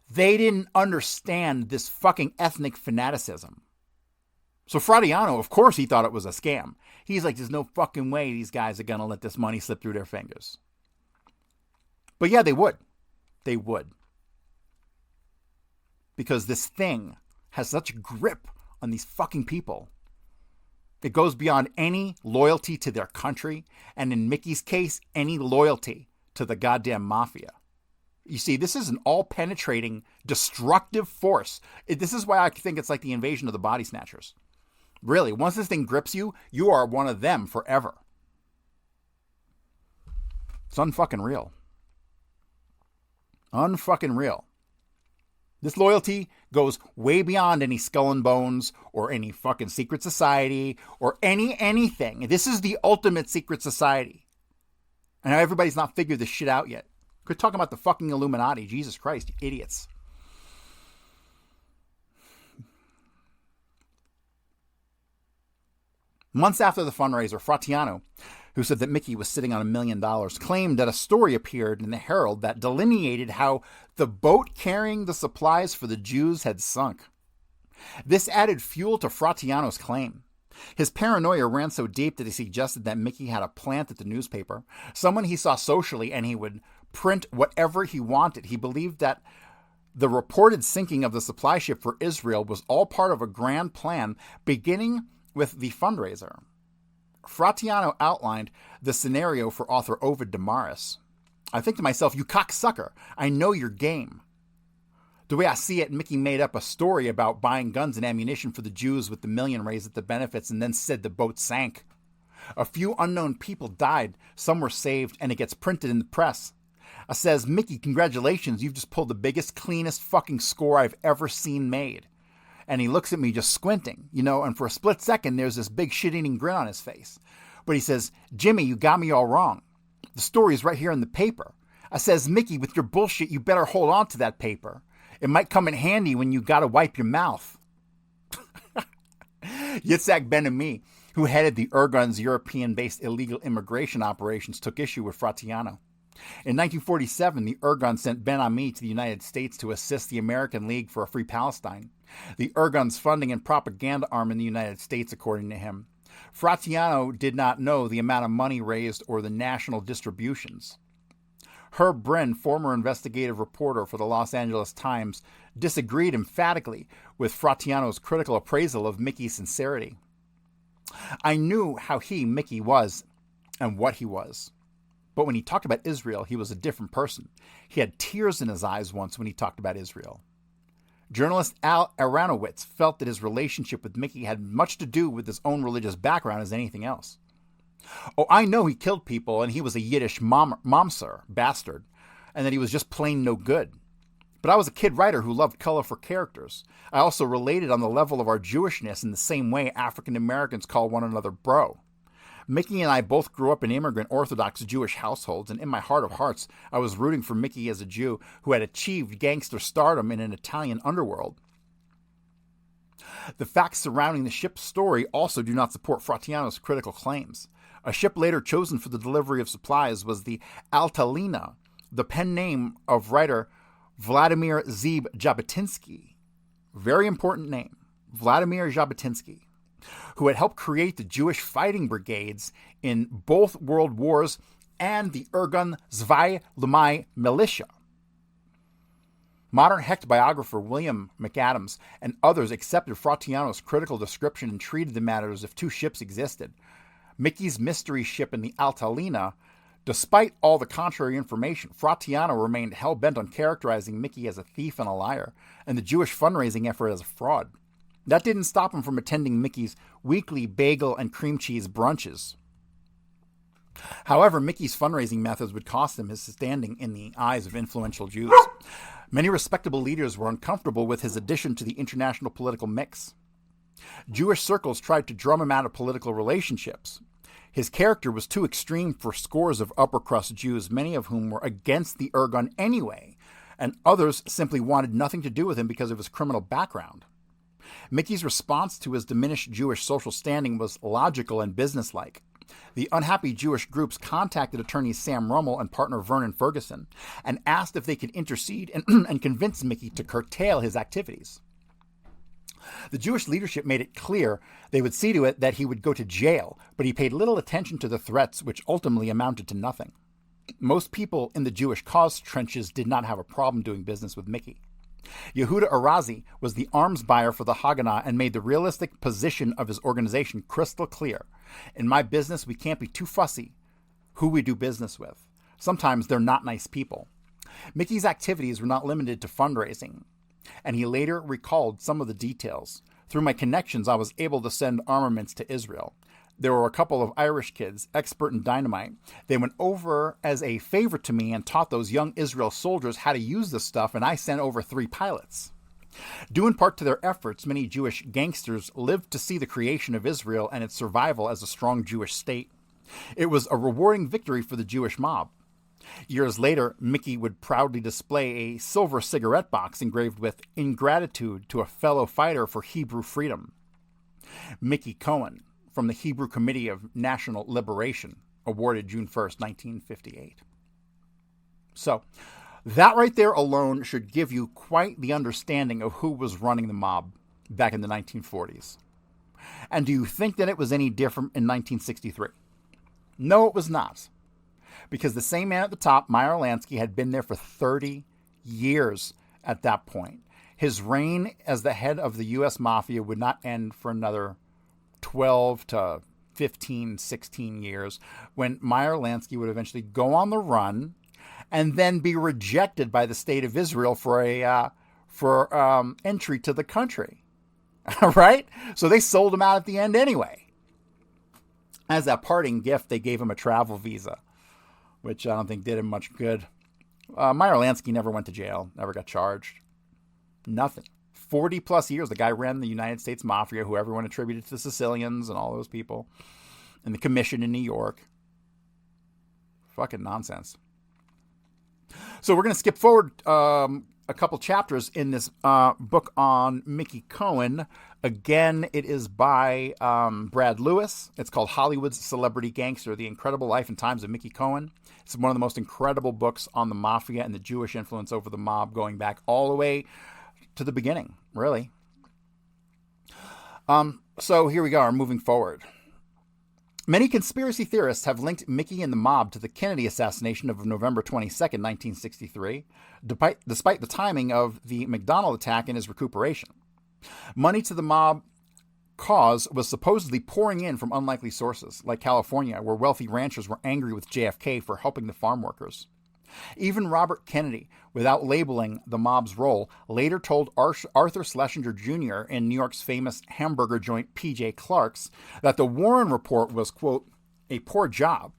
they didn't understand this fucking ethnic fanaticism. So Fratiano, of course, he thought it was a scam. He's like, there's no fucking way these guys are going to let this money slip through their fingers. But yeah, they would. They would. Because this thing has such a grip on these fucking people. It goes beyond any loyalty to their country, and in Mickey's case, any loyalty to the goddamn mafia. You see, this is an all-penetrating, destructive force. This is why I think it's like the invasion of the body snatchers. Really, once this thing grips you, you are one of them forever. It's unfucking real. Unfucking real. This loyalty goes way beyond any skull and bones or any fucking secret society or anything. This is the ultimate secret society. And everybody's not figured this shit out yet. We're talking about the fucking Illuminati. Jesus Christ, you idiots. Months after the fundraiser, Fratiano, who said that Mickey was sitting on $1 million, claimed that a story appeared in the Herald that delineated how the boat carrying the supplies for the Jews had sunk. This added fuel to Fratiano's claim. His paranoia ran so deep that he suggested that Mickey had a plant at the newspaper, someone he saw socially, and he would print whatever he wanted. He believed that the reported sinking of the supply ship for Israel was all part of a grand plan, beginning with the fundraiser. Fratiano outlined the scenario for author Ovid Damaris. I think to myself, you cocksucker, I know your game. The way I see it, Mickey made up a story about buying guns and ammunition for the Jews with the $1 million raised at the benefits, and then said the boat sank. A few unknown people died, some were saved, and it gets printed in the press. I says, Mickey, congratulations, you've just pulled the biggest, cleanest fucking score I've ever seen made. And he looks at me just squinting, and for a split second, there's this big shit-eating grin on his face. But he says, Jimmy, you got me all wrong. The story's right here in the paper. I says, Mickey, with your bullshit, you better hold on to that paper. It might come in handy when you gotta wipe your mouth. Yitzhak Ben-Ami, who headed the Irgun's European-based illegal immigration operations, took issue with Fratiano. In 1947, the Irgun sent Ben-Ami to the United States to assist the American League for a Free Palestine, the Irgun's funding and propaganda arm in the United States, according to him. Fratiano did not know the amount of money raised or the national distributions. Herb Brin, former investigative reporter for the Los Angeles Times, disagreed emphatically with Fratiano's critical appraisal of Mickey's sincerity. I knew how he, Mickey, was and what he was. But when he talked about Israel, he was a different person. He had tears in his eyes once when he talked about Israel. Journalist Al Aronowitz felt that his relationship with Mickey had much to do with his own religious background as anything else. Oh, I know he killed people and he was a Yiddish momser, bastard, and that he was just plain no good. But I was a kid writer who loved colorful characters. I also related on the level of our Jewishness in the same way African Americans call one another bro. Mickey and I both grew up in immigrant Orthodox Jewish households, and in my heart of hearts, I was rooting for Mickey as a Jew who had achieved gangster stardom in an Italian underworld. The facts surrounding the ship's story also do not support Fratiano's critical claims. A ship later chosen for the delivery of supplies was the Altalena, the pen name of writer Vladimir Zeb Jabotinsky. Very important name, Vladimir Jabotinsky, who had helped create the Jewish fighting brigades in both world wars and the Irgun Zvi Lemai militia. Modern Hecht biographer William McAdams and others accepted Fratiano's critical description and treated the matter as if two ships existed. Mickey's mystery ship and the Altalena. Despite all the contrary information, Fratiano remained hell-bent on characterizing Mickey as a thief and a liar, and the Jewish fundraising effort as a fraud. That didn't stop him from attending Mickey's weekly bagel and cream cheese brunches. However, Mickey's fundraising methods would cost him his standing in the eyes of influential Jews. Many respectable leaders were uncomfortable with his addition to the international political mix. Jewish circles tried to drum him out of political relationships. His character was too extreme for scores of upper-crust Jews, many of whom were against the Irgun anyway, and others simply wanted nothing to do with him because of his criminal background. Mickey's response to his diminished Jewish social standing was logical and businesslike. The unhappy Jewish groups contacted attorneys Sam Rummel and partner Vernon Ferguson and asked if they could intercede and convince Mickey to curtail his activities. The Jewish leadership made it clear they would see to it that he would go to jail, but he paid little attention to the threats, which ultimately amounted to nothing. Most people in the Jewish cause trenches did not have a problem doing business with Mickey. Yehuda Arazi was the arms buyer for the Haganah and made the realistic position of his organization crystal clear. In my business, we can't be too fussy who we do business with. Sometimes they're not nice people. Mickey's activities were not limited to fundraising, and he later recalled some of the details. Through my connections, I was able to send armaments to Israel. There were a couple of Irish kids, expert in dynamite. They went over as a favor to me and taught those young Israel soldiers how to use this stuff, and I sent over 3 pilots. Due in part to their efforts, many Jewish gangsters lived to see the creation of Israel and its survival as a strong Jewish state. It was a rewarding victory for the Jewish mob. Years later, Mickey would proudly display a silver cigarette box engraved with "Ingratitude to a fellow fighter for Hebrew freedom." Mickey Cohen, from the Hebrew Committee of National Liberation, awarded June 1st, 1958. So, that right there alone should give you quite the understanding of who was running the mob back in the 1940s. And do you think that it was any different in 1963? No, it was not. Because the same man at the top, Meyer Lansky, had been there for 30 years at that point. His reign as the head of the U.S. Mafia would not end for another 12 to 15, 16 years, when Meyer Lansky would eventually go on the run and then be rejected by the state of Israel for entry to the country. Right? So they sold him out at the end anyway. As a parting gift, they gave him a travel visa, which I don't think did him much good. Meyer Lansky never went to jail, never got charged. Nothing. 40 plus years, the guy ran the United States Mafia, who everyone attributed to the Sicilians and all those people, and the commission in New York. Fucking nonsense. So we're going to skip forward a couple chapters in this book on Mickey Cohen. Again, it is by Brad Lewis. It's called Hollywood's Celebrity Gangster, The Incredible Life and Times of Mickey Cohen. It's one of the most incredible books on the mafia and the Jewish influence over the mob, going back all the way to the beginning, really. So here we go, moving forward. Many conspiracy theorists have linked Mickey and the mob to the Kennedy assassination of November 22nd, 1963, despite the timing of the McDonald attack and his recuperation. Money to the mob cause was supposedly pouring in from unlikely sources, like California, where wealthy ranchers were angry with JFK for helping the farm workers. Even Robert Kennedy, without labeling the mob's role, later told Arthur Schlesinger Jr. in New York's famous hamburger joint P.J. Clark's that the Warren Report was, quote, a poor job.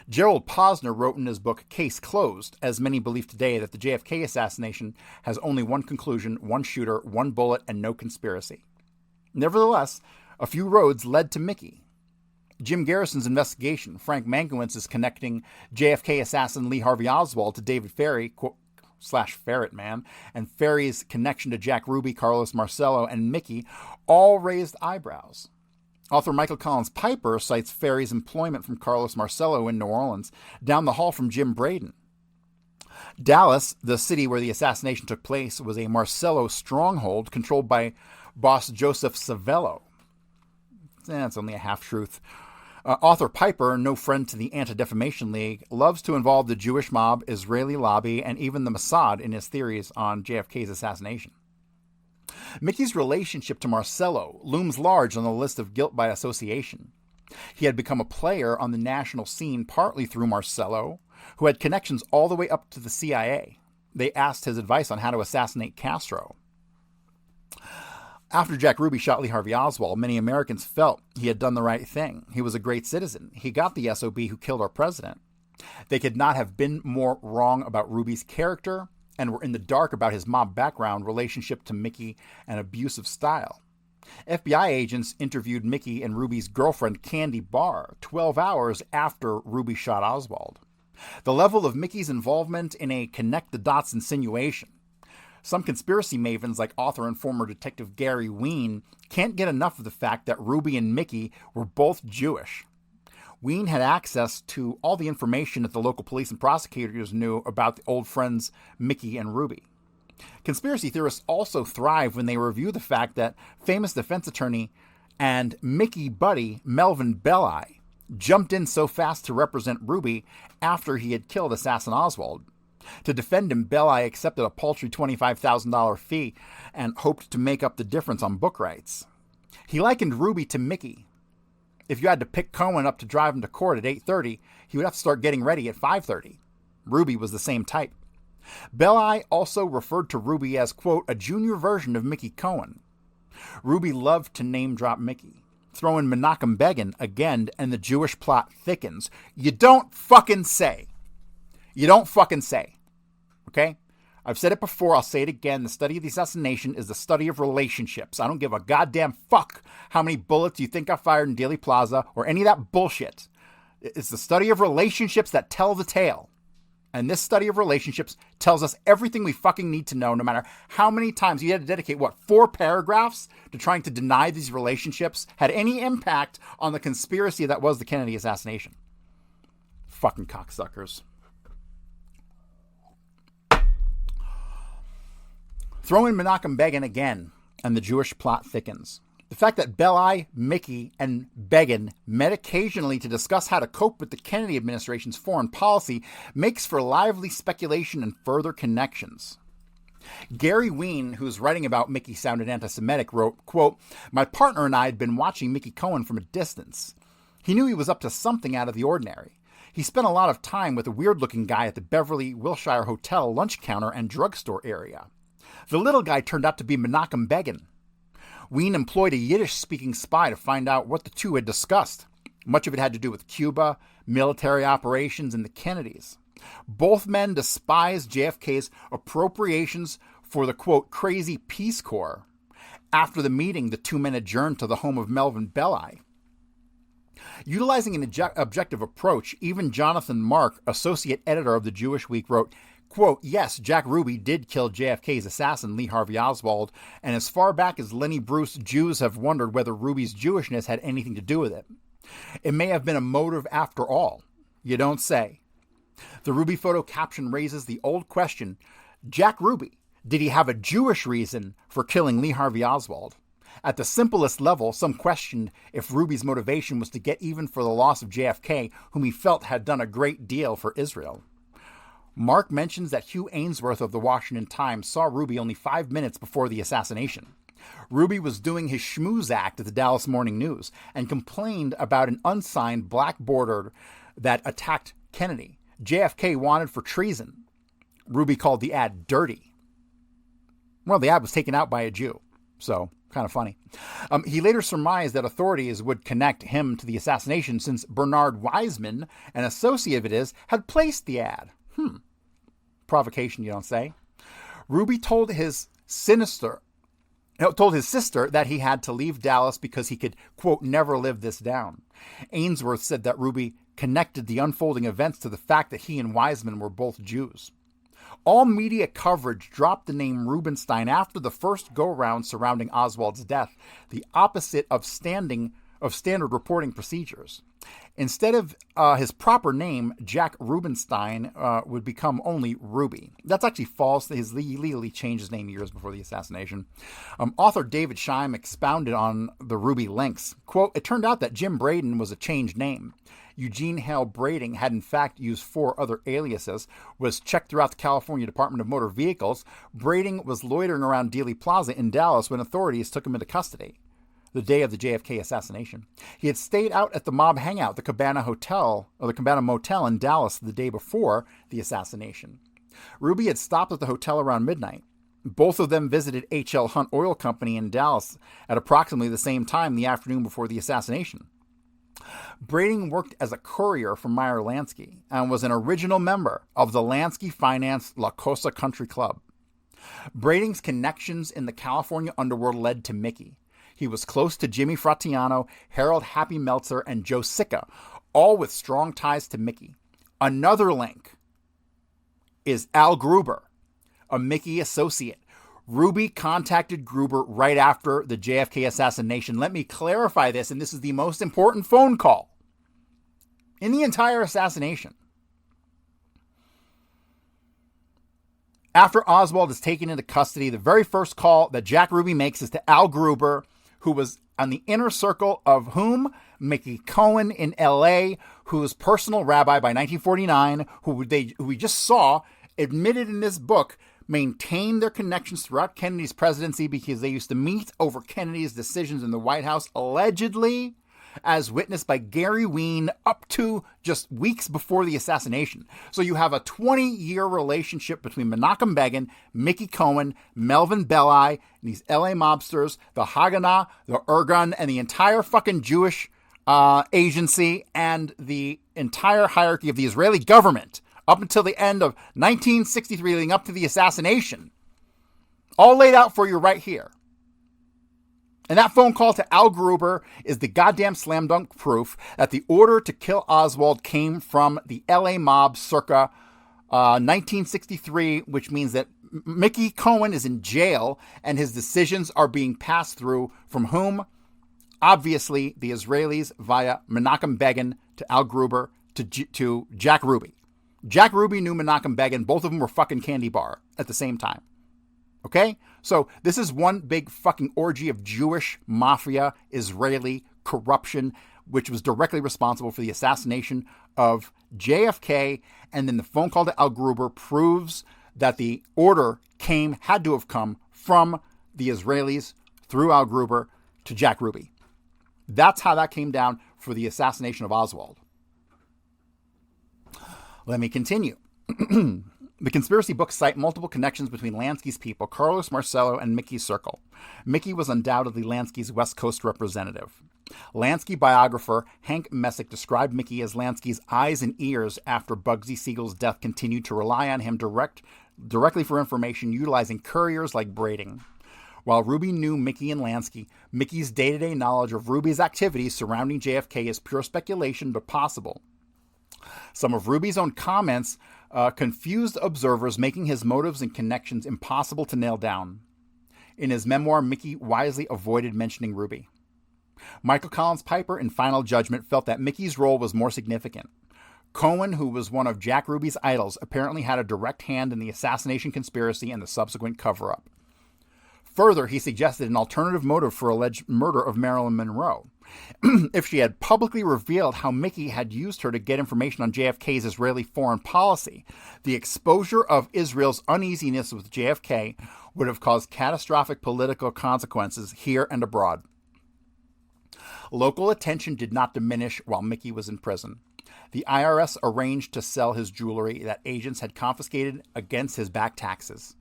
Gerald Posner wrote in his book Case Closed, as many believe today, that the JFK assassination has only one conclusion, one shooter, one bullet, and no conspiracy. Nevertheless, a few roads led to Mickey. Jim Garrison's investigation, Frank Mankiewicz connecting JFK assassin Lee Harvey Oswald to David Ferrie, /Ferret Man, and Ferrie's connection to Jack Ruby, Carlos Marcello, and Mickey all raised eyebrows. Author Michael Collins Piper cites Ferrie's employment from Carlos Marcello in New Orleans, down the hall from Jim Braden. Dallas, the city where the assassination took place, was a Marcello stronghold controlled by boss Joseph Savello. It's only a half-truth. Author Piper, no friend to the Anti-Defamation League, loves to involve the Jewish mob, Israeli lobby, and even the Mossad in his theories on JFK's assassination. Mickey's relationship to Marcello looms large on the list of guilt by association. He had become a player on the national scene partly through Marcello, who had connections all the way up to the CIA. They asked his advice on how to assassinate Castro. After Jack Ruby shot Lee Harvey Oswald, many Americans felt he had done the right thing. He was a great citizen. He got the SOB who killed our president. They could not have been more wrong about Ruby's character and were in the dark about his mob background, relationship to Mickey, and abusive style. FBI agents interviewed Mickey and Ruby's girlfriend Candy Barr 12 hours after Ruby shot Oswald. The level of Mickey's involvement in a connect-the-dots insinuation. Some conspiracy mavens like author and former detective Gary Ween can't get enough of the fact that Ruby and Mickey were both Jewish. Ween had access to all the information that the local police and prosecutors knew about the old friends Mickey and Ruby. Conspiracy theorists also thrive when they review the fact that famous defense attorney and Mickey buddy Melvin Belli jumped in so fast to represent Ruby after he had killed assassin Oswald. To defend him, Belli accepted a paltry $25,000 fee and hoped to make up the difference on book rights. He likened Ruby to Mickey. If you had to pick Cohen up to drive him to court at 8:30, he would have to start getting ready at 5:30. Ruby was the same type. Belli also referred to Ruby as, quote, a junior version of Mickey Cohen. Ruby loved to name-drop Mickey. Throw in Menachem Begin again, and the Jewish plot thickens. You don't fucking say. You don't fucking say. Okay? I've said it before, I'll say it again. The study of the assassination is the study of relationships. I don't give a goddamn fuck how many bullets you think I fired in Dealey Plaza or any of that bullshit. It's the study of relationships that tell the tale. And this study of relationships tells us everything we fucking need to know, no matter how many times you had to dedicate, 4 paragraphs to trying to deny these relationships had any impact on the conspiracy that was the Kennedy assassination. Fucking cocksuckers. Throw in Menachem Begin again, and the Jewish plot thickens. The fact that Belli, Mickey, and Begin met occasionally to discuss how to cope with the Kennedy administration's foreign policy makes for lively speculation and further connections. Gary Ween, who's writing about Mickey sounded anti-Semitic, wrote, quote, my partner and I had been watching Mickey Cohen from a distance. He knew he was up to something out of the ordinary. He spent a lot of time with a weird-looking guy at the Beverly Wilshire Hotel lunch counter and drugstore area. The little guy turned out to be Menachem Begin. Ween employed a Yiddish-speaking spy to find out what the two had discussed. Much of it had to do with Cuba, military operations, and the Kennedys. Both men despised JFK's appropriations for the, quote, crazy Peace Corps. After the meeting, the two men adjourned to the home of Melvin Belli. Utilizing an objective approach, even Jonathan Mark, associate editor of the Jewish Week, wrote, quote, yes, Jack Ruby did kill JFK's assassin, Lee Harvey Oswald, and as far back as Lenny Bruce, Jews have wondered whether Ruby's Jewishness had anything to do with it. It may have been a motive after all. You don't say. The Ruby photo caption raises the old question, Jack Ruby, did he have a Jewish reason for killing Lee Harvey Oswald? At the simplest level, some questioned if Ruby's motivation was to get even for the loss of JFK, whom he felt had done a great deal for Israel. Mark mentions that Hugh Ainsworth of the Washington Times saw Ruby only 5 minutes before the assassination. Ruby was doing his schmooze act at the Dallas Morning News and complained about an unsigned black border that attacked Kennedy. JFK wanted for treason. Ruby called the ad dirty. Well, the ad was taken out by a Jew, so kind of funny. He later surmised that authorities would connect him to the assassination since Bernard Wiseman, an associate of his, had placed the ad. Provocation, you don't say. Ruby told his sister that he had to leave Dallas because he could, quote, never live this down. Ainsworth said that Ruby connected the unfolding events to the fact that he and Wiseman were both Jews. All media coverage dropped the name Rubenstein after the first go-around surrounding Oswald's death, the opposite of standard reporting procedures. Instead of his proper name, Jack Rubenstein would become only Ruby. That's actually false. He legally changed his name years before the assassination. Author David Scheim expounded on the Ruby links. Quote, it turned out that Jim Braden was a changed name. Eugene Hale Brading had in fact used 4 other aliases, was checked throughout the California Department of Motor Vehicles. Brading was loitering around Dealey Plaza in Dallas when authorities took him into custody the day of the JFK assassination. He had stayed out at the mob hangout, the Cabana Motel in Dallas the day before the assassination. Ruby had stopped at the hotel around midnight. Both of them visited H.L. Hunt Oil Company in Dallas at approximately the same time the afternoon before the assassination. Brading worked as a courier for Meyer Lansky and was an original member of the Lansky-financed La Cosa Country Club. Brading's connections in the California underworld led to Mickey. He was close to Jimmy Fratiano, Harold Happy Meltzer, and Joe Sicca, all with strong ties to Mickey. Another link is Al Gruber, a Mickey associate. Ruby contacted Gruber right after the JFK assassination. Let me clarify this, and this is the most important phone call in the entire assassination. After Oswald is taken into custody, the very first call that Jack Ruby makes is to Al Gruber, who was on the inner circle of whom? Mickey Cohen in L.A., who was personal rabbi by 1949, who we just saw admitted in this book maintained their connections throughout Kennedy's presidency because they used to meet over Kennedy's decisions in the White House, allegedly, as witnessed by Gary Ween up to just weeks before the assassination. So you have a 20-year relationship between Menachem Begin, Mickey Cohen, Melvin Belli, and these LA mobsters, the Haganah, the Irgun, and the entire fucking Jewish agency and the entire hierarchy of the Israeli government up until the end of 1963, leading up to the assassination. All laid out for you right here. And that phone call to Al Gruber is the goddamn slam dunk proof that the order to kill Oswald came from the LA mob circa 1963, which means that Mickey Cohen is in jail and his decisions are being passed through from whom? Obviously, the Israelis via Menachem Begin to Al Gruber to Jack Ruby. Jack Ruby knew Menachem Begin. Both of them were fucking candy bar at the same time. Okay? So this is one big fucking orgy of Jewish mafia, Israeli corruption, which was directly responsible for the assassination of JFK. And then the phone call to Al Gruber proves that the order had to have come from the Israelis through Al Gruber to Jack Ruby. That's how that came down for the assassination of Oswald. Let me continue. The conspiracy books cite multiple connections between Lansky's people, Carlos Marcello, and Mickey's circle. Mickey was undoubtedly Lansky's West Coast representative. Lansky biographer Hank Messick described Mickey as Lansky's eyes and ears after Bugsy Siegel's death, continued to rely on him directly for information, utilizing couriers like Brading. While Ruby knew Mickey and Lansky, Mickey's day-to-day knowledge of Ruby's activities surrounding JFK is pure speculation, but possible. Some of Ruby's own comments confused observers, making his motives and connections impossible to nail down. In his memoir, Mickey wisely avoided mentioning Ruby. Michael Collins Piper, in Final Judgment, felt that Mickey's role was more significant. Cohen, who was one of Jack Ruby's idols, apparently had a direct hand in the assassination conspiracy and the subsequent cover-up. Further, he suggested an alternative motive for alleged murder of Marilyn Monroe. If she had publicly revealed how Mickey had used her to get information on JFK's Israeli foreign policy, the exposure of Israel's uneasiness with JFK would have caused catastrophic political consequences here and abroad. Local attention did not diminish while Mickey was in prison. The IRS arranged to sell his jewelry that agents had confiscated against his back taxes.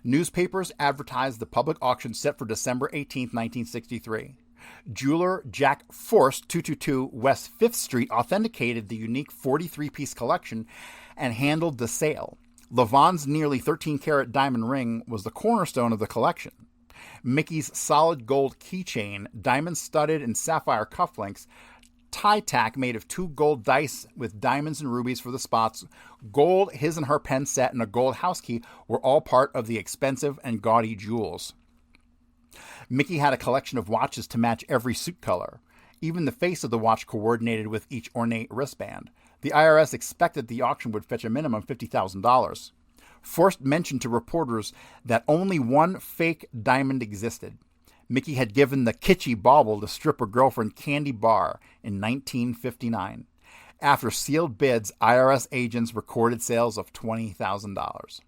Newspapers advertised the public auction set for December 18, 1963. Jeweler Jack Forst, 222 West 5th Street, authenticated the unique 43-piece collection and handled the sale. Levon's nearly 13-carat diamond ring was the cornerstone of the collection. Mickey's solid gold keychain, diamond-studded and sapphire cufflinks, tie tack made of 2 gold dice with diamonds and rubies for the spots, gold his and her pen set, and a gold house key were all part of the expensive and gaudy jewels. Mickey had a collection of watches to match every suit color. Even the face of the watch coordinated with each ornate wristband. The IRS expected the auction would fetch a minimum $50,000. Forst mentioned to reporters that only one fake diamond existed. Mickey had given the kitschy bauble to stripper girlfriend Candy Barr in 1959. After sealed bids, IRS agents recorded sales of $20,000.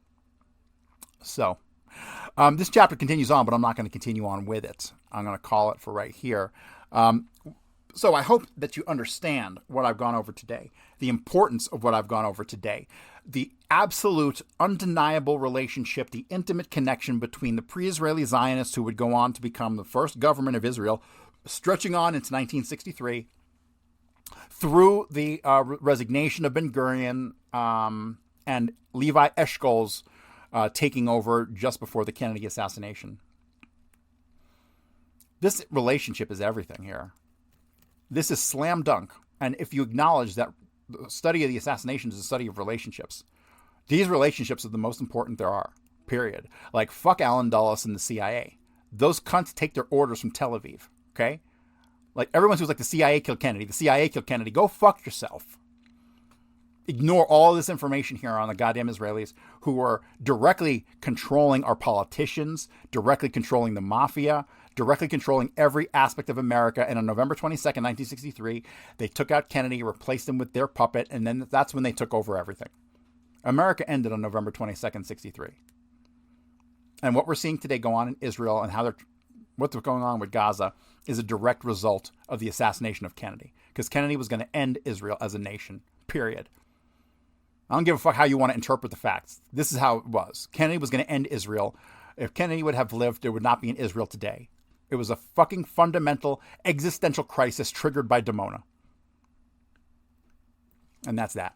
So, this chapter continues on, but I'm not going to continue on with it. I'm going to call it for right here. So I hope that you understand what I've gone over today, the importance of what I've gone over today, the absolute, undeniable relationship, the intimate connection between the pre-Israeli Zionists who would go on to become the first government of Israel, stretching on into 1963, through the resignation of Ben-Gurion and Levi Eshkol's taking over just before the Kennedy assassination. This relationship is everything here. This is slam dunk. And if you acknowledge that the study of the assassinations is a study of relationships, these relationships are the most important there are, period. Like, fuck Alan Dulles and the CIA. Those cunts take their orders from Tel Aviv, okay? Like, everyone who's like, the CIA killed Kennedy, the CIA killed Kennedy, go fuck yourself. Ignore all this information here on the goddamn Israelis who are directly controlling our politicians, directly controlling the mafia, directly controlling every aspect of America. And on November 22nd, 1963, they took out Kennedy, replaced him with their puppet, and then that's when they took over everything. America ended on November 22nd, 63. And what we're seeing today go on in Israel and what's going on with Gaza is a direct result of the assassination of Kennedy. Because Kennedy was going to end Israel as a nation, period. I don't give a fuck how you want to interpret the facts. This is how it was. Kennedy was going to end Israel. If Kennedy would have lived, there would not be an Israel today. It was a fucking fundamental existential crisis triggered by Dimona. And that's that.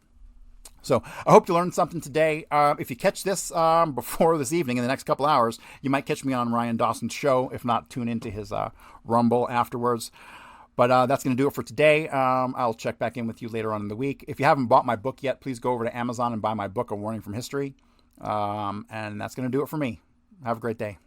So I hope you learned something today. If you catch this before this evening, in the next couple hours, you might catch me on Ryan Dawson's show. If not, tune into his Rumble afterwards. But that's going to do it for today. I'll check back in with you later on in the week. If you haven't bought my book yet, please go over to Amazon and buy my book, A Warning from History. And that's going to do it for me. Have a great day.